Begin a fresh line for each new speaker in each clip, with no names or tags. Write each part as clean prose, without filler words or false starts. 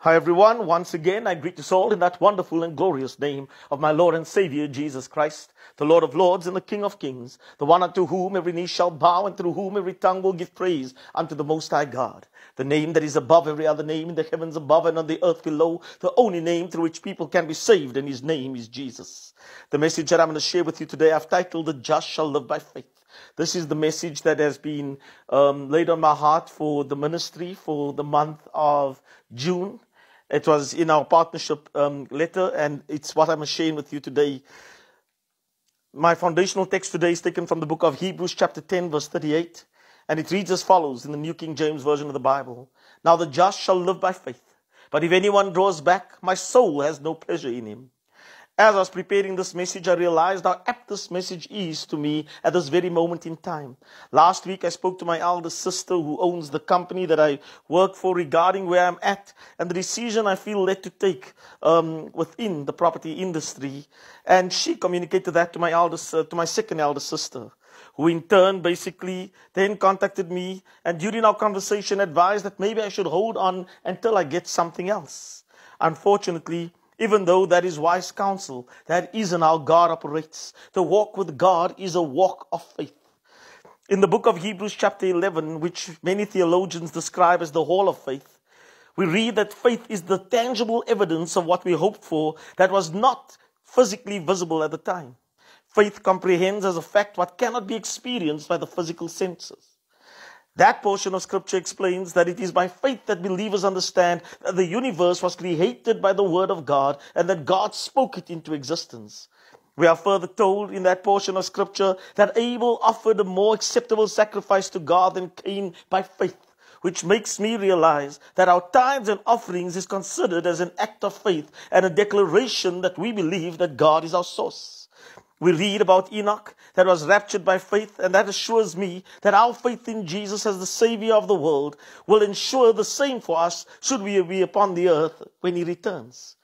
Hi everyone, once again I greet you all in that wonderful and glorious name of my Lord and Savior Jesus Christ, the Lord of Lords and the King of Kings, the one unto whom every knee shall bow and through whom every tongue will give praise unto the Most High God, the name that is above every other name in the heavens above and on the earth below, the only name through which people can be saved, and his name is Jesus. The message that I'm going to share with you today I've titled, The Just Shall Live by Faith. This is the message that has been laid on my heart for the ministry for the month of June. It was in our partnership letter, and it's what I'm sharing with you today. My foundational text today is taken from the book of Hebrews chapter 10 verse 38, and it reads as follows in the New King James Version of the Bible. Now the just shall live by faith, but if anyone draws back, my soul has no pleasure in him. As I was preparing this message, I realized how apt this message is to me at this very moment in time. Last week, I spoke to my elder sister who owns the company that I work for regarding where I'm at and the decision I feel led to take within the property industry. And she communicated that to my second elder sister, who in turn basically then contacted me and during our conversation advised that maybe I should hold on until I get something else. Unfortunately, even though that is wise counsel, that isn't how God operates. To walk with God is a walk of faith. In the book of Hebrews chapter 11, which many theologians describe as the hall of faith, we read that faith is the tangible evidence of what we hoped for that was not physically visible at the time. Faith comprehends as a fact what cannot be experienced by the physical senses. That portion of scripture explains that it is by faith that believers understand that the universe was created by the word of God and that God spoke it into existence. We are further told in that portion of scripture that Abel offered a more acceptable sacrifice to God than Cain by faith, which makes me realize that our tithes and offerings is considered as an act of faith and a declaration that we believe that God is our source. We read about Enoch that was raptured by faith, and that assures me that our faith in Jesus as the Savior of the world will ensure the same for us should we be upon the earth when he returns.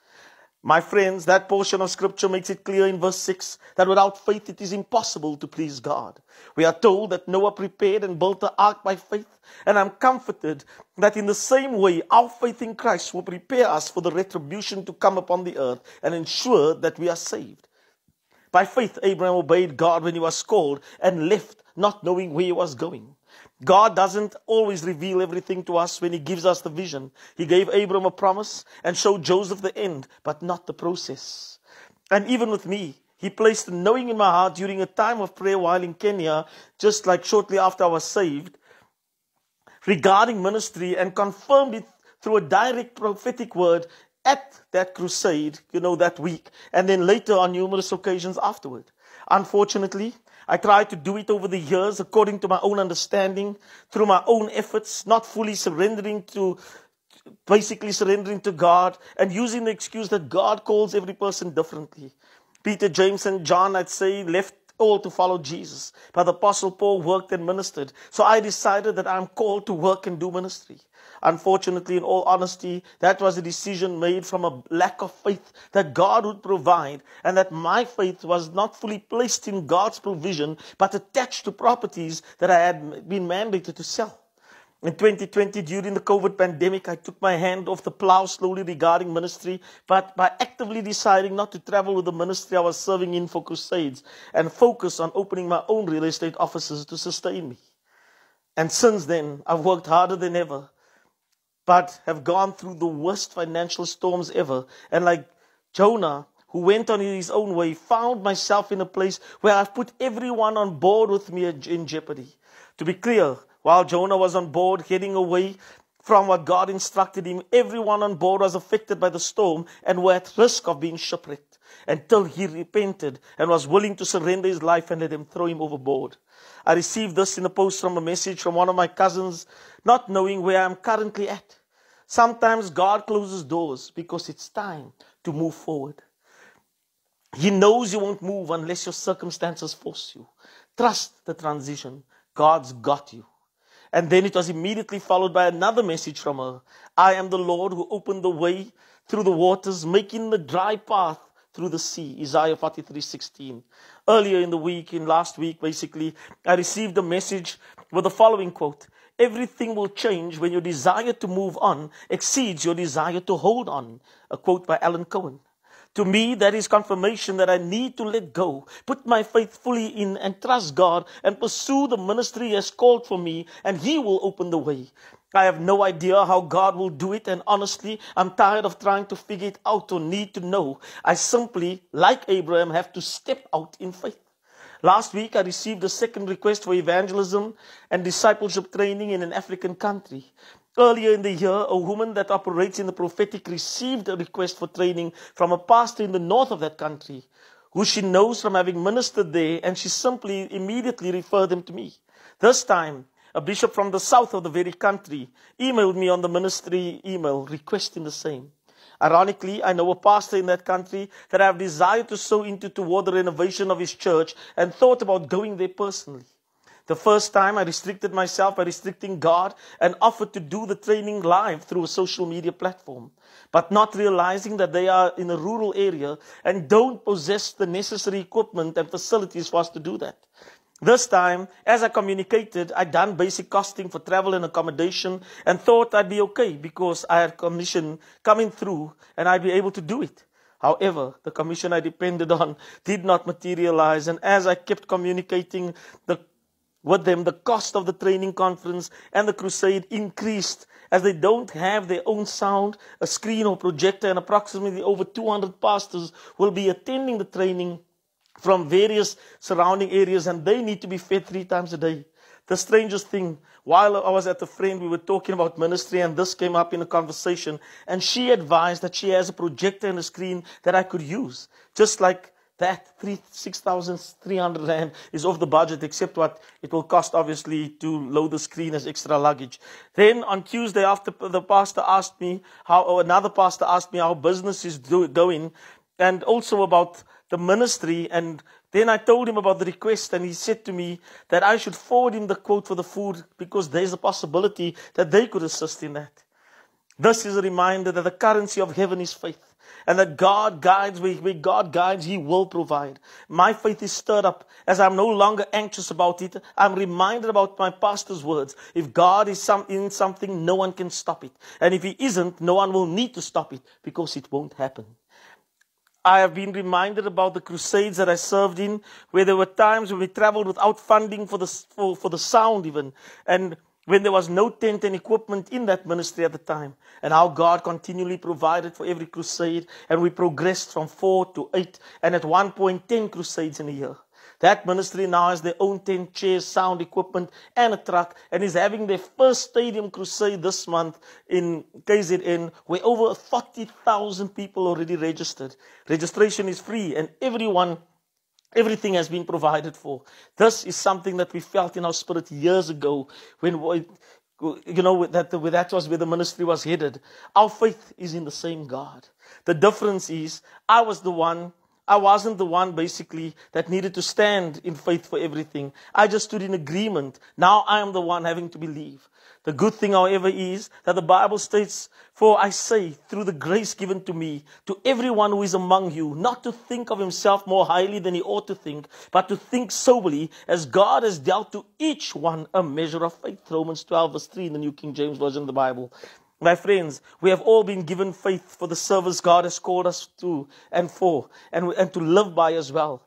My friends, that portion of scripture makes it clear in verse 6 that without faith it is impossible to please God. We are told that Noah prepared and built the ark by faith, and I'm comforted that in the same way our faith in Christ will prepare us for the retribution to come upon the earth and ensure that we are saved. By faith, Abraham obeyed God when he was called and left not knowing where he was going. God doesn't always reveal everything to us when he gives us the vision. He gave Abraham a promise and showed Joseph the end, but not the process. And even with me, he placed knowing in my heart during a time of prayer while in Kenya, just like shortly after I was saved, regarding ministry, and confirmed it through a direct prophetic word at that crusade, that week, and then later on numerous occasions afterward. Unfortunately, I tried to do it over the years according to my own understanding, through my own efforts, not fully surrendering to God and using the excuse that God calls every person differently. Peter, James, and John, I'd say, left all to follow Jesus. But the Apostle Paul worked and ministered. So I decided that I'm called to work and do ministry. Unfortunately, in all honesty, that was a decision made from a lack of faith that God would provide, and that my faith was not fully placed in God's provision, but attached to properties that I had been mandated to sell. In 2020, during the COVID pandemic, I took my hand off the plow slowly regarding ministry, but by actively deciding not to travel with the ministry I was serving in for crusades and focus on opening my own real estate offices to sustain me. And since then, I've worked harder than ever, but have gone through the worst financial storms ever. And like Jonah, who went on his own way, found myself in a place where I've put everyone on board with me in jeopardy. To be clear, while Jonah was on board heading away from what God instructed him, everyone on board was affected by the storm and were at risk of being shipwrecked until he repented and was willing to surrender his life and let them throw him overboard. I received this in a post from a message from one of my cousins, not knowing where I'm currently at. Sometimes God closes doors because it's time to move forward. He knows you won't move unless your circumstances force you. Trust the transition. God's got you. And then it was immediately followed by another message from her. I am the Lord who opened the way through the waters, making the dry path through the sea. Isaiah 43:16. Earlier in the week, last week basically, I received a message with the following quote. everything will change when your desire to move on exceeds your desire to hold on. A quote by Alan Cohen. To me, that is confirmation that I need to let go, put my faith fully in and trust God and pursue the ministry He has called for me, and He will open the way. I have no idea how God will do it, and honestly, I'm tired of trying to figure it out or need to know. I simply, like Abraham, have to step out in faith. Last week, I received a second request for evangelism and discipleship training in an African country. Earlier in the year, a woman that operates in the prophetic received a request for training from a pastor in the north of that country, who she knows from having ministered there, and she simply immediately referred them to me. This time, a bishop from the south of the very country emailed me on the ministry email requesting the same. Ironically, I know a pastor in that country that I have desired to sow into toward the renovation of his church and thought about going there personally. The first time I restricted myself by restricting God and offered to do the training live through a social media platform, but not realizing that they are in a rural area and don't possess the necessary equipment and facilities for us to do that. This time, as I communicated, I'd done basic costing for travel and accommodation and thought I'd be okay because I had commission coming through and I'd be able to do it. However, the commission I depended on did not materialize, and as I kept communicating with them, the cost of the training conference and the crusade increased, as they don't have their own sound, a screen or projector, and approximately over 200 pastors will be attending the training from various surrounding areas, and they need to be fed 3 times a day. The strangest thing, while I was at a friend, we were talking about ministry, and this came up in a conversation, and she advised that she has a projector and a screen that I could use, just like that. 6,300 rand is off the budget, except what it will cost, obviously, to load the screen as extra luggage. Then on Tuesday, after the pastor asked me another pastor asked me how business is going, and also about the ministry. And then I told him about the request, and he said to me that I should forward him the quote for the food because there's a possibility that they could assist in that. This is a reminder that the currency of heaven is faith, and that God guides, where God guides, He will provide. My faith is stirred up as I'm no longer anxious about it. I'm reminded about my pastor's words. If God is in something, no one can stop it. And if He isn't, no one will need to stop it because it won't happen. I have been reminded about the crusades that I served in, where there were times when we traveled without funding for the sound even, and when there was no tent and equipment in that ministry at the time, and how God continually provided for every crusade, and we progressed from 4 to 8, and at one point 10 crusades in a year. That ministry now has their own tent, chairs, sound equipment, and a truck, and is having their first stadium crusade this month in KZN, where over 40,000 people already registered. Registration is free, and everything has been provided for. This is something that we felt in our spirit years ago when that was where the ministry was headed. Our faith is in the same God. The difference is I wasn't the one basically that needed to stand in faith for everything. I just stood in agreement. Now I am the one having to believe. The good thing, however, is that the Bible states, "For I say, through the grace given to me, to everyone who is among you, not to think of himself more highly than he ought to think, but to think soberly, as God has dealt to each one a measure of faith." Romans 12 verse 3 in the New King James Version of the Bible. My friends, we have all been given faith for the service God has called us to and for, and to live by as well.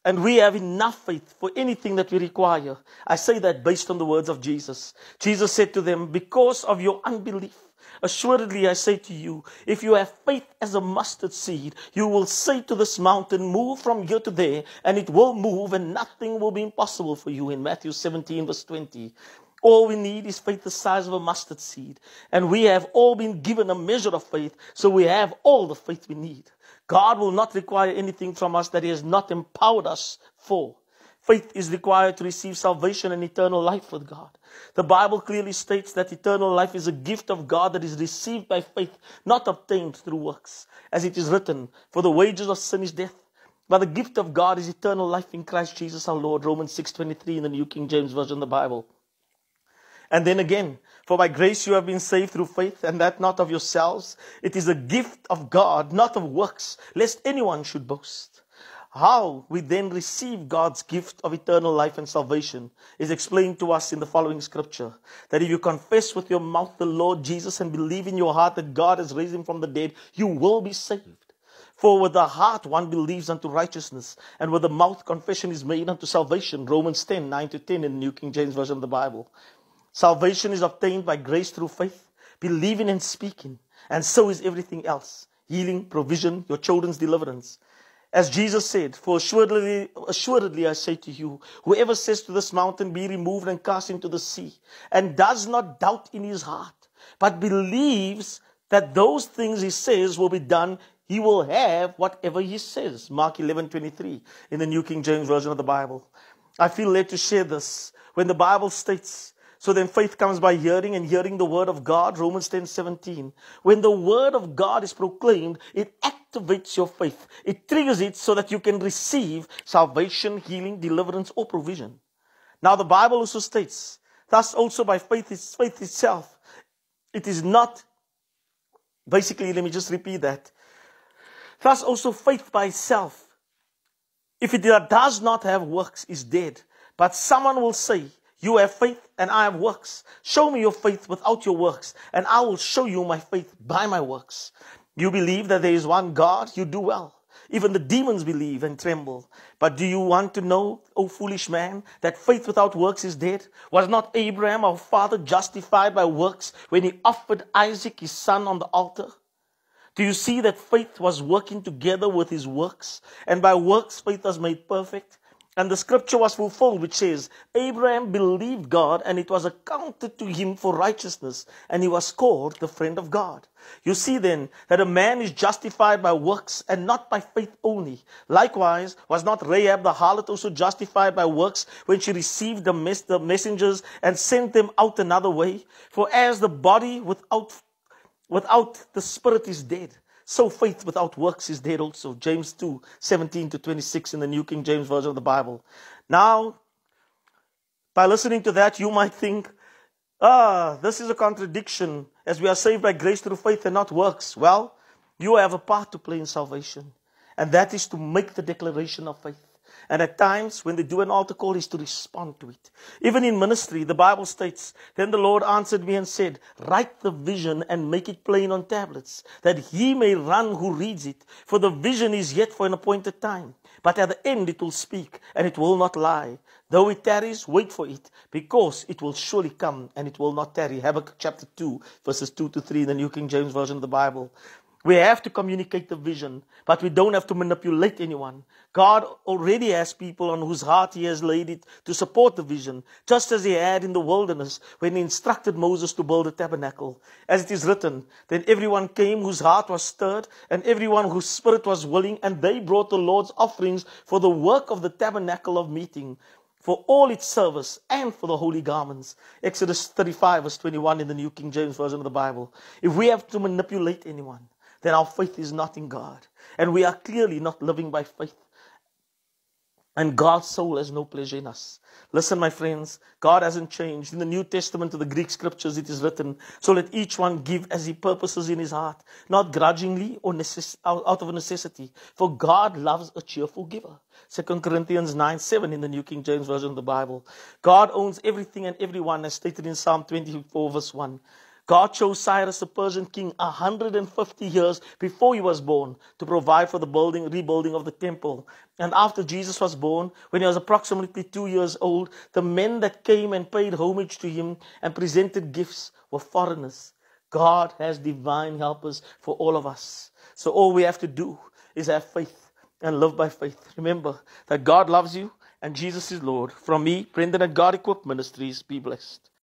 And we have enough faith for anything that we require. I say that based on the words of Jesus. Jesus said to them, "Because of your unbelief, assuredly I say to you, if you have faith as a mustard seed, you will say to this mountain, move from here to there, and it will move, and nothing will be impossible for you." In Matthew 17 verse 20. All we need is faith the size of a mustard seed. And we have all been given a measure of faith, so we have all the faith we need. God will not require anything from us that He has not empowered us for. Faith is required to receive salvation and eternal life with God. The Bible clearly states that eternal life is a gift of God that is received by faith, not obtained through works. As it is written, "For the wages of sin is death, but the gift of God is eternal life in Christ Jesus our Lord." Romans 6:23 in the New King James Version of the Bible. And then again, "For by grace you have been saved through faith, and that not of yourselves. It is a gift of God, not of works, lest anyone should boast." How we then receive God's gift of eternal life and salvation is explained to us in the following scripture. That if you confess with your mouth the Lord Jesus and believe in your heart that God has raised him from the dead, you will be saved. For with the heart one believes unto righteousness, and with the mouth confession is made unto salvation. Romans 10, 9-10 in the New King James Version of the Bible. Salvation is obtained by grace through faith, believing and speaking. And so is everything else. Healing, provision, your children's deliverance. As Jesus said, for assuredly I say to you, whoever says to this mountain, be removed and cast into the sea, and does not doubt in his heart, but believes that those things he says will be done, he will have whatever he says. Mark 11:23 in the New King James Version of the Bible. I feel led to share this. When the Bible states, so then faith comes by hearing, and hearing the word of God, Romans 10:17. When the word of God is proclaimed, it activates your faith. It triggers it so that you can receive salvation, healing, deliverance, or provision. Now the Bible also states, thus also by faith itself. It is not, basically, let me just repeat that. Thus also faith by itself, if it does not have works, is dead. But someone will say, you have faith and I have works. Show me your faith without your works, and I will show you my faith by my works. You believe that there is one God, you do well. Even the demons believe and tremble. But do you want to know, O foolish man, that faith without works is dead? Was not Abraham, our father, justified by works when he offered Isaac, his son, on the altar? Do you see that faith was working together with his works? And by works, faith was made perfect. And the scripture was fulfilled, which says, Abraham believed God, and it was accounted to him for righteousness, and he was called the friend of God. You see then that a man is justified by works and not by faith only. Likewise, was not Rahab the harlot also justified by works when she received the messengers and sent them out another way? For as the body without the spirit is dead, so faith without works is dead also. James 2, 17-26 in the New King James Version of the Bible. Now, by listening to that, you might think, this is a contradiction, as we are saved by grace through faith and not works. Well, you have a part to play in salvation, and that is to make the declaration of faith. And at times, when they do an altar call, is to respond to it. Even in ministry, the Bible states, then the Lord answered me and said, write the vision and make it plain on tablets, that he may run who reads it. For the vision is yet for an appointed time. But at the end it will speak, and it will not lie. Though it tarries, wait for it, because it will surely come, and it will not tarry. Habakkuk chapter 2, verses 2-3 in the New King James Version of the Bible. We have to communicate the vision, but we don't have to manipulate anyone. God already has people on whose heart he has laid it to support the vision, just as he had in the wilderness when he instructed Moses to build a tabernacle. As it is written, then everyone came whose heart was stirred, and everyone whose spirit was willing, and they brought the Lord's offerings for the work of the tabernacle of meeting, for all its service, and for the holy garments. Exodus 35, verse 21 in the New King James Version of the Bible. If we have to manipulate anyone, then our faith is not in God. And we are clearly not living by faith. And God's soul has no pleasure in us. Listen, my friends, God hasn't changed. In the New Testament of the Greek scriptures, it is written, so let each one give as he purposes in his heart, not grudgingly or out of necessity. For God loves a cheerful giver. 2 Corinthians 9:7 in the New King James Version of the Bible. God owns everything and everyone, as stated in Psalm 24, verse 1. God chose Cyrus, the Persian king, 150 years before he was born to provide for the rebuilding of the temple. And after Jesus was born, when he was approximately 2 years old, the men that came and paid homage to him and presented gifts were foreigners. God has divine helpers for all of us. So all we have to do is have faith and live by faith. Remember that God loves you and Jesus is Lord. From me, Brendan at God Equipped Ministries, be blessed.